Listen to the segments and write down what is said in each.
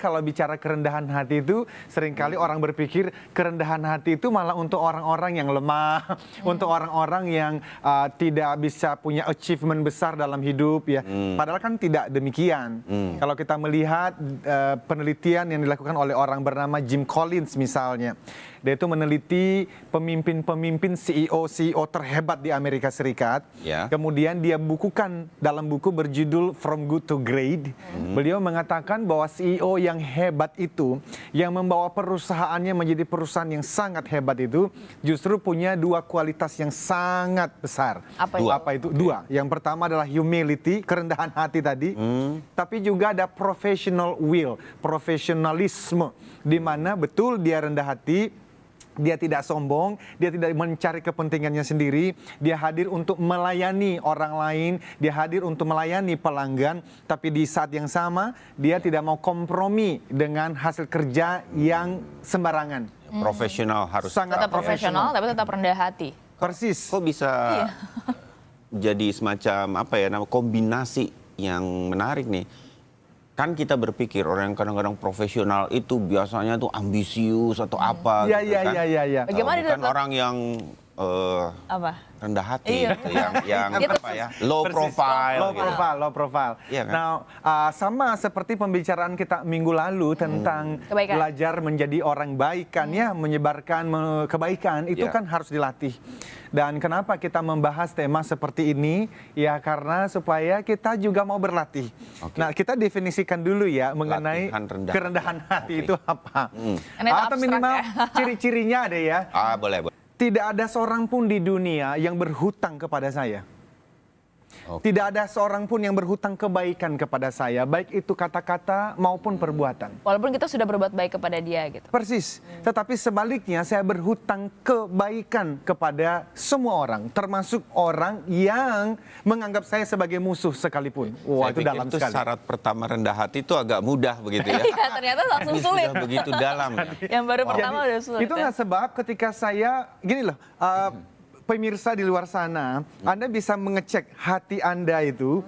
kalau bicara kerendahan hati itu seringkali orang berpikir kerendahan hati itu malah untuk orang-orang yang lemah, untuk orang-orang yang tidak bisa punya achievement besar dalam hidup ya. Padahal kan tidak demikian. Kalau kita melihat penelitian yang dilakukan oleh orang bernama Jim Collins misalnya, dia itu meneliti pemimpin-pemimpin CEO terhebat di Amerika Serikat. Ya. Kemudian dia bukukan dalam buku berjudul From Good to Great. Beliau mengatakan bahwa CEO yang hebat itu, yang membawa perusahaannya menjadi perusahaan yang sangat hebat itu, justru punya dua kualitas yang sangat besar. Apa itu? Dua. Yang pertama adalah humility, kerendahan hati tadi. Tapi juga ada professional will, profesionalisme, di mana betul dia rendah hati. Dia tidak sombong, dia tidak mencari kepentingannya sendiri, dia hadir untuk melayani orang lain, dia hadir untuk melayani pelanggan, tapi di saat yang sama dia tidak mau kompromi dengan hasil kerja yang sembarangan. Profesional harus. Sangat Tetap profesional tapi tetap rendah hati. Persis. Kok bisa jadi semacam apa ya, nama kombinasi yang menarik nih. Kan kita berpikir orang yang kadang-kadang profesional itu biasanya tuh ambisius atau apa Iya, gitu iya, kan. iya, iya. Bagaimana Bukan dia orang yang apa? rendah hati, Iya. gitu, yang Gitu. apa ya, low profile. Low gitu. profile, low profile. Iya kan? Nah, sama seperti pembicaraan kita minggu lalu tentang Kebaikan. belajar menjadi orang baik kan ya, menyebarkan kebaikan itu Iya. kan harus dilatih. Dan kenapa kita membahas tema seperti ini? Ya karena supaya kita juga mau berlatih. Oke. Nah, kita definisikan dulu ya mengenai Latihan rendah kerendahan hati Oke. itu apa. Karena itu Atau abstrak minimal ya. ciri-cirinya ada ya. Boleh. Tidak ada seorang pun di dunia yang berhutang kepada saya. Oke. Tidak ada seorang pun yang berhutang kebaikan kepada saya, baik itu kata-kata maupun perbuatan. Walaupun kita sudah berbuat baik kepada dia gitu. Persis. Tetapi sebaliknya saya berhutang kebaikan kepada semua orang, termasuk orang yang menganggap saya sebagai musuh sekalipun. Wah, Saya itu pikir dalam itu sekali. syarat pertama rendah hati itu agak mudah begitu ya. Iya, ternyata langsung Ini sulit. sudah begitu dalam ya. Yang baru pertama udah sulit. Itulah sebab ketika saya, gini loh, pemirsa di luar sana, Anda bisa mengecek hati Anda itu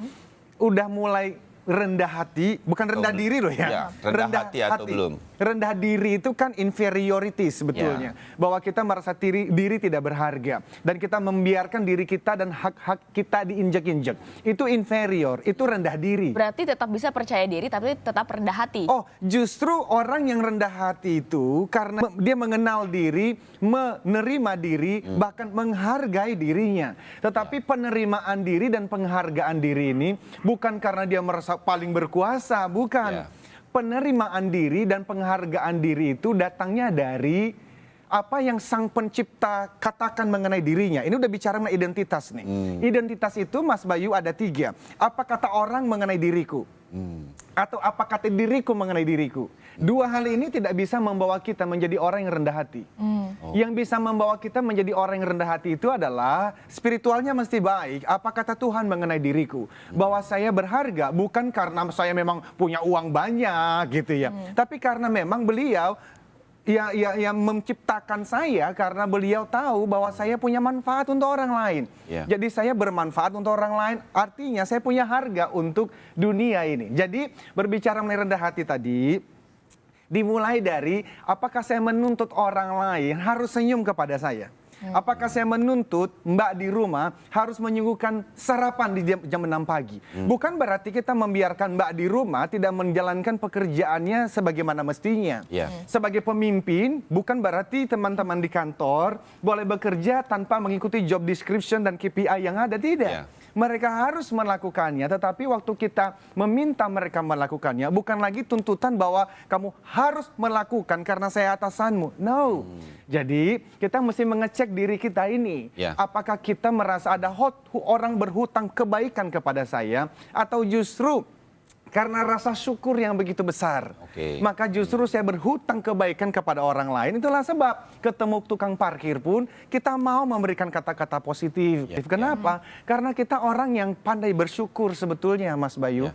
udah mulai rendah hati, bukan rendah Belum. diri loh ya. Ya, rendah hati atau belum? Rendah diri itu kan inferiority sebetulnya. Bahwa kita merasa diri tidak berharga. Dan kita membiarkan diri kita dan hak-hak kita diinjak-injak. Itu inferior, itu rendah diri. Berarti tetap bisa percaya diri tapi tetap rendah hati. Oh, justru orang yang rendah hati itu karena dia mengenal diri, menerima diri, bahkan menghargai dirinya. Tetapi penerimaan diri dan penghargaan diri ini bukan karena dia merasa paling berkuasa, bukan. Ya. Penerimaan diri dan penghargaan diri itu datangnya dari apa yang Sang Pencipta katakan mengenai dirinya. Ini udah bicara mengenai identitas nih. Identitas itu, Mas Bayu, ada 3. Apa kata orang mengenai diriku? Atau apa kata diriku mengenai diriku? 2 hal ini tidak bisa membawa kita menjadi orang yang rendah hati. Yang bisa membawa kita menjadi orang yang rendah hati itu adalah spiritualnya mesti baik. Apa kata Tuhan mengenai diriku? Bahwa saya berharga bukan karena saya memang punya uang banyak gitu ya. Tapi karena memang beliau yang menciptakan saya karena beliau tahu bahwa saya punya manfaat untuk orang lain. Ya. Jadi saya bermanfaat untuk orang lain, artinya saya punya harga untuk dunia ini. Jadi berbicara mengenai rendah hati tadi, dimulai dari apakah saya menuntut orang lain harus senyum kepada saya. Apakah saya menuntut Mbak di rumah harus menyuguhkan sarapan di jam 6 pagi? Bukan berarti kita membiarkan Mbak di rumah tidak menjalankan pekerjaannya sebagaimana mestinya. Ya. Sebagai pemimpin, bukan berarti teman-teman di kantor boleh bekerja tanpa mengikuti job description dan KPI yang ada, tidak. Ya. Mereka harus melakukannya, tetapi waktu kita meminta mereka melakukannya, bukan lagi tuntutan bahwa kamu harus melakukan karena saya atasanmu. No. Jadi kita mesti mengecek diri kita ini. Ya. Apakah kita merasa ada orang berhutang kebaikan kepada saya, atau justru karena rasa syukur yang begitu besar, Oke. maka justru saya berhutang kebaikan kepada orang lain. Itulah sebab ketemu tukang parkir pun kita mau memberikan kata-kata positif. Ya, Kenapa? Karena kita orang yang pandai bersyukur sebetulnya, Mas Bayu. Ya.